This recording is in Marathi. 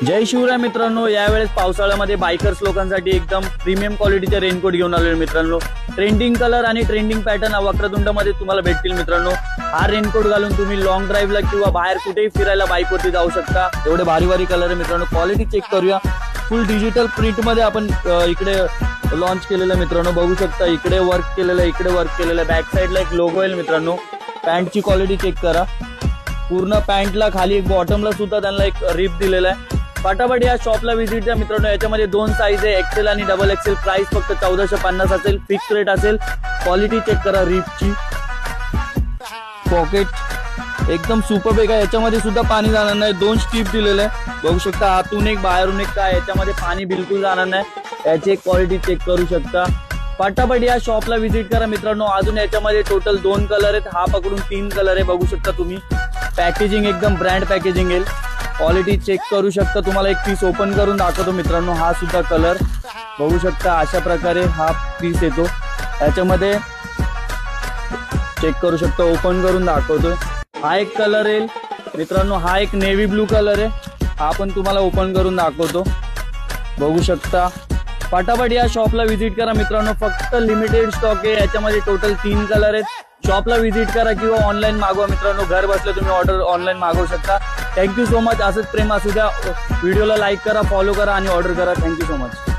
जय शिवराय मित्रांनो, यावेळेस पावसाळ्यामध्ये बायकर्स लोकांसाठी एकदम प्रीमियम क्वालिटीचे रेनकोट घेऊन आलोय मित्रांनो। ट्रेंडिंग कलर आणि ट्रेंडिंग पॅटर्न वक्रतुंडमध्ये तुम्हाला भेटतील मित्रांनो। हा रेनकोट घालून तुम्ही लॉंग ड्राईव्हला किंवा बाहेर कुठेही फिरायला बाईकवरती जाऊ शकता। एवढे भारी भारी कलर आहे मित्रांनो। क्वालिटी चेक करूया। फुल डिजिटल प्रिंट मध्ये आपण इकडे लॉन्च केलेलं मित्रांनो, बघू शकता। इकडे वर्क केलेलं, इकडे वर्क केलेलं, बॅक साइडला एक लोगो आहे मित्रांनो। पॅन्टची क्वालिटी चेक करा। पूर्ण पॅन्टला खाली एक बॉटमला सुद्धा त्यांना एक रिप दिलेला आहे। फटाफट या शॉपला व्हिजिट द्या मित्रांनो। याच्यामध्ये दोन साईज आहे, एक्सेल आणि डबल एक्सेल। प्राइस फक्त 1450 असेल, फिक्स रेट असेल। क्वालिटी चेक करा रिपची। पॉकेट एकदम सुपर आहे। याच्यामध्ये सुद्धा पाणी जाणार नाही। दोन स्ट्रीप दिलेले आहे, बघू शकता। आतून एक बाहेरून एक काय, याच्यामध्ये पाणी बिलकुल जाणार नाही। याची क्वालिटी चेक करू शकता। फटाफट या शॉपला व्हिजिट करा मित्रांनो। अजून याच्यामध्ये टोटल 2 कलर आहेत, हा पकडून 3 कलर आहे, बघू शकता तुम्ही। पॅकेजिंग एकदम ब्रँड पॅकेजिंग आहे। क्वालिटी चेक करू शकता। तुम्हाला एक पीस ओपन करून दाखवतो मित्रांनो। हा सुद्धा कलर बघू शकता, अशा प्रकारे हा पीस येतो। याच्यामध्ये चेक करू शकता, ओपन करून दाखवतोय। हा एक कलर आहे मित्रांनो, हा एक नेव्ही ब्लू कलर आहे। हा पण तुम्हाला ओपन करून दाखवतो, बघू शकता। फटाफट या शॉपला व्हिजिट करा मित्रांनो। फक्त लिमिटेड स्टॉक आहे। याच्यामध्ये टोटल 3 कलर आहेत। शॉपला व्हिजिट करा किंवा ऑनलाईन मागवा मित्रांनो। घर बसल्या तुम्ही ऑर्डर ऑनलाईन मागवू शकता। Thank you so much. असंच प्रेम असू द्या। व्हिडिओला लाईक करा, फॉलो करा आणि ऑर्डर करा। Thank you so much.